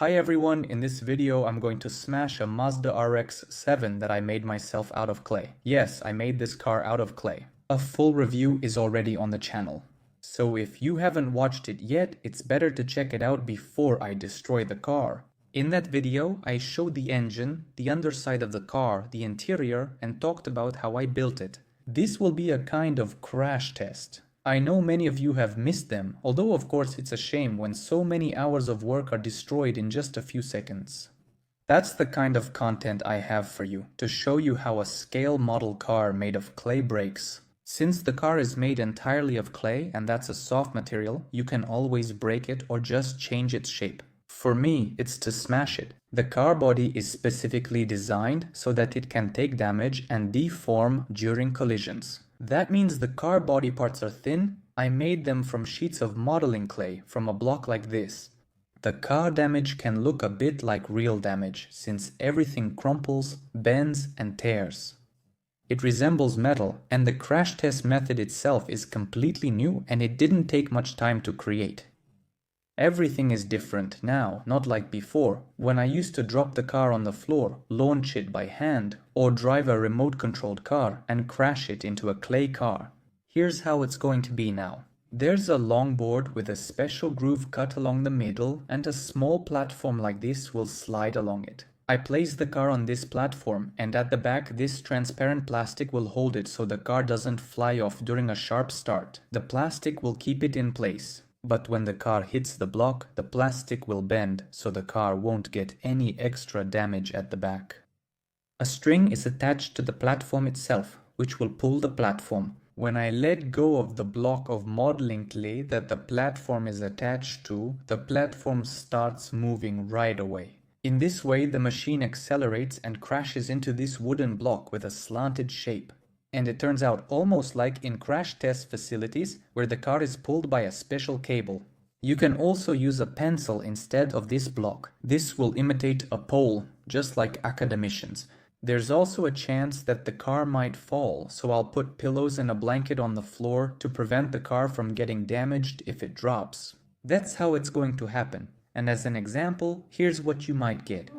Hi everyone, in this video I'm going to smash a Mazda RX-7 that I made myself out of clay. Yes, I made this car out of clay. A full review is already on the channel. So if you haven't watched it yet, it's better to check it out before I destroy the car. In that video, I showed the engine, the underside of the car, the interior, and talked about how I built it. This will be a kind of crash test. I know many of you have missed them, although of course it's a shame when so many hours of work are destroyed in just a few seconds. That's the kind of content I have for you, to show you how a scale model car made of clay breaks. Since the car is made entirely of clay and that's a soft material, you can always break it or just change its shape. For me, it's to smash it. The car body is specifically designed so that it can take damage and deform during collisions. That means the car body parts are thin. I made them from sheets of modeling clay from a block like this. The car damage can look a bit like real damage since everything crumples, bends and tears. It resembles metal, and the crash test method itself is completely new and it didn't take much time to create. Everything is different now, not like before, when I used to drop the car on the floor, launch it by hand, or drive a remote-controlled car and crash it into a clay car. Here's how it's going to be now. There's a long board with a special groove cut along the middle, and a small platform like this will slide along it. I place the car on this platform, and at the back this transparent plastic will hold it so the car doesn't fly off during a sharp start. The plastic will keep it in place. But when the car hits the block, the plastic will bend so the car won't get any extra damage at the back. A string is attached to the platform itself, which will pull the platform. When I let go of the block of modeling clay that the platform is attached to, the platform starts moving right away. In this way, the machine accelerates and crashes into this wooden block with a slanted shape. And it turns out almost like in crash test facilities where the car is pulled by a special cable. You can also use a pencil instead of this block. This will imitate a pole, just like academicians. There's also a chance that the car might fall, so I'll put pillows and a blanket on the floor to prevent the car from getting damaged if it drops. That's how it's going to happen. And as an example, here's what you might get.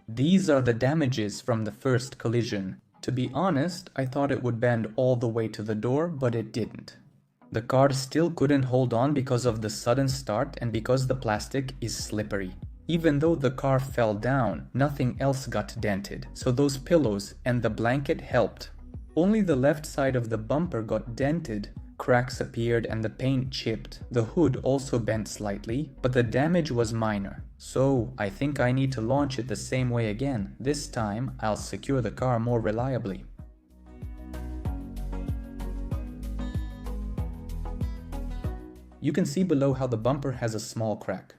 These are the damages from the first collision. To be honest, I thought it would bend all the way to the door, but it didn't. The car still couldn't hold on because of the sudden start and because the plastic is slippery. Even though the car fell down, nothing else got dented, so those pillows and the blanket helped. Only the left side of the bumper got dented. Cracks appeared and the paint chipped. The hood also bent slightly, but the damage was minor. So I think I need to launch it the same way again. This time I'll secure the car more reliably. You can see below how the bumper has a small crack.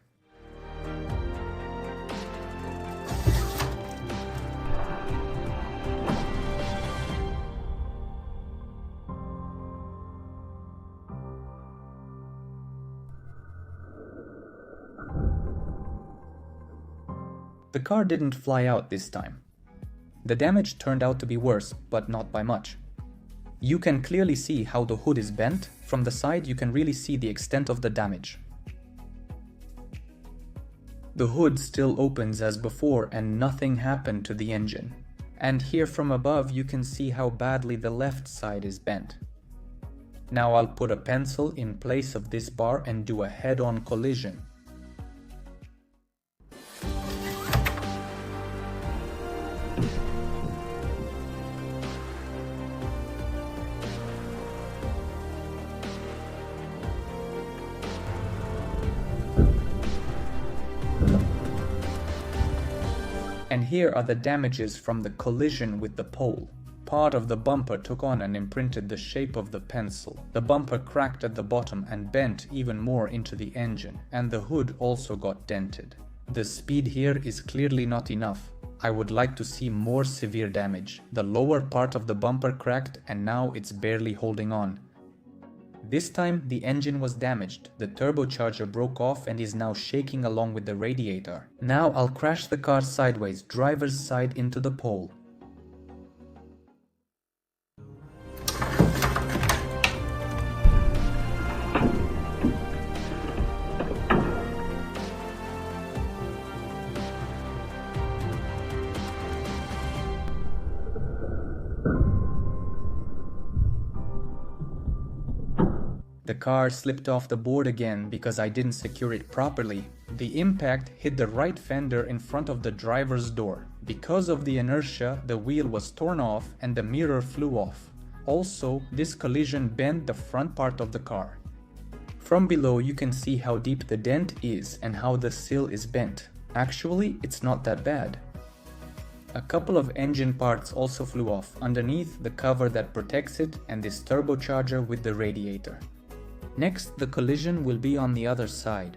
The car didn't fly out this time. The damage turned out to be worse, but not by much. You can clearly see how the hood is bent. From the side you can really see the extent of the damage. The hood still opens as before and nothing happened to the engine. And here from above you can see how badly the left side is bent. Now I'll put a pencil in place of this bar and do a head-on collision. And here are the damages from the collision with the pole. Part of the bumper took on and imprinted the shape of the pencil. The bumper cracked at the bottom and bent even more into the engine, and the hood also got dented. The speed here is clearly not enough. I would like to see more severe damage. The lower part of the bumper cracked and now it's barely holding on. This time the engine was damaged. The turbocharger broke off and is now shaking along with the radiator. Now I'll crash the car sideways, driver's side into the pole. The car slipped off the board again because I didn't secure it properly. The impact hit the right fender in front of the driver's door. Because of the inertia, the wheel was torn off and the mirror flew off. Also, this collision bent the front part of the car. From below you can see how deep the dent is and how the sill is bent. Actually, it's not that bad. A couple of engine parts also flew off, underneath the cover that protects it and this turbocharger with the radiator. Next, the collision will be on the other side.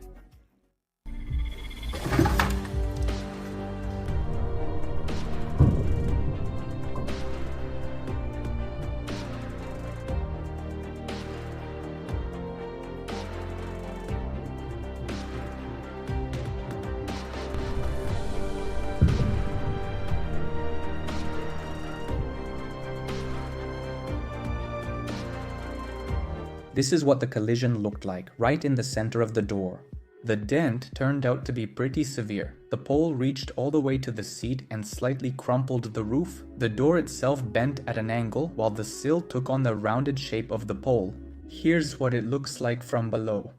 This is what the collision looked like, right in the center of the door. The dent turned out to be pretty severe. The pole reached all the way to the seat and slightly crumpled the roof. The door itself bent at an angle while the sill took on the rounded shape of the pole. Here's what it looks like from below.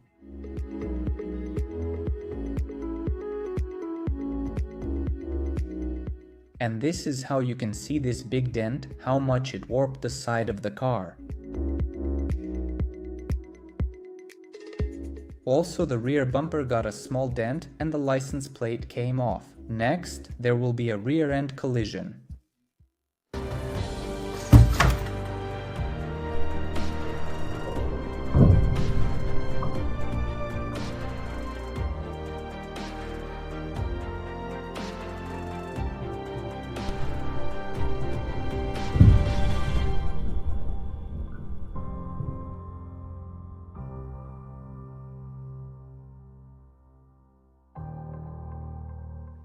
And this is how you can see this big dent, how much it warped the side of the car. Also, the rear bumper got a small dent and the license plate came off. Next, there will be a rear end collision.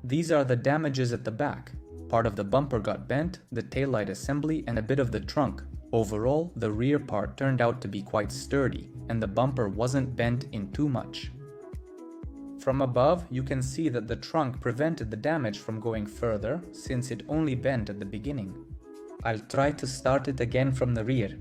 These are the damages at the back. Part of the bumper got bent, the taillight assembly, and a bit of the trunk. Overall, the rear part turned out to be quite sturdy, and the bumper wasn't bent in too much. From above, you can see that the trunk prevented the damage from going further, since it only bent at the beginning. I'll try to start it again from the rear.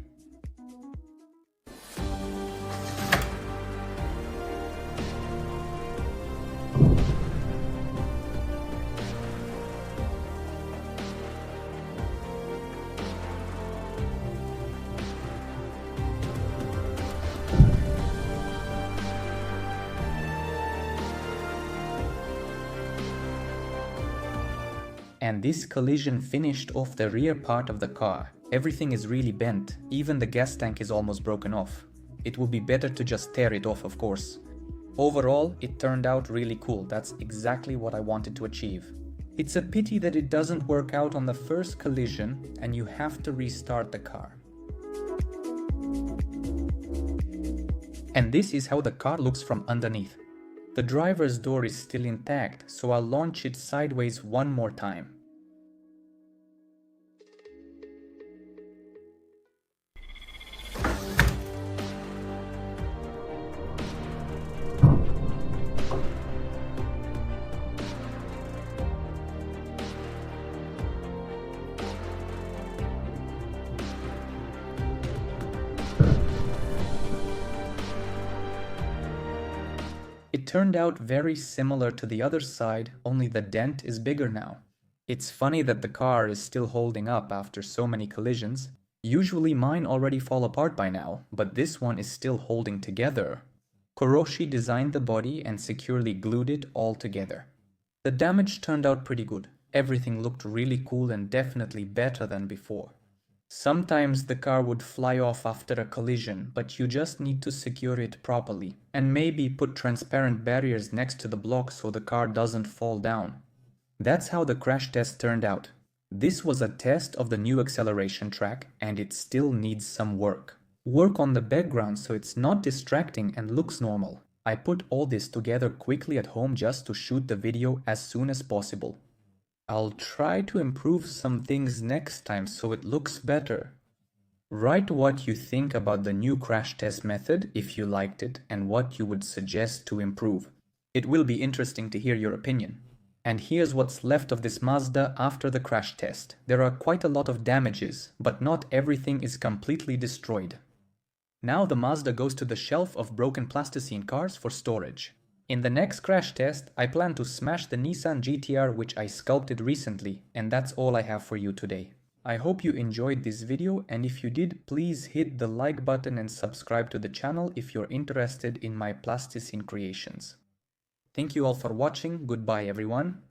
And this collision finished off the rear part of the car. Everything is really bent, even the gas tank is almost broken off. It would be better to just tear it off, of course. Overall, it turned out really cool. That's exactly what I wanted to achieve. It's a pity that it doesn't work out on the first collision and you have to restart the car. And this is how the car looks from underneath. The driver's door is still intact, so I'll launch it sideways one more time. It turned out very similar to the other side, only the dent is bigger now. It's funny that the car is still holding up after so many collisions. Usually mine already fall apart by now, but this one is still holding together. Kuroshi designed the body and securely glued it all together. The damage turned out pretty good. Everything looked really cool and definitely better than before. Sometimes the car would fly off after a collision, but you just need to secure it properly. And maybe put transparent barriers next to the block so the car doesn't fall down. That's how the crash test turned out. This was a test of the new acceleration track, and it still needs some work. Work on the background so it's not distracting and looks normal. I put all this together quickly at home just to shoot the video as soon as possible. I'll try to improve some things next time so it looks better. Write what you think about the new crash test method if you liked it and what you would suggest to improve. It will be interesting to hear your opinion. And here's what's left of this Mazda after the crash test. There are quite a lot of damages, but not everything is completely destroyed. Now the Mazda goes to the shelf of broken plasticine cars for storage. In the next crash test, I plan to smash the Nissan GT-R which I sculpted recently, and that's all I have for you today. I hope you enjoyed this video, and if you did, please hit the like button and subscribe to the channel if you're interested in my plasticine creations. Thank you all for watching, goodbye everyone.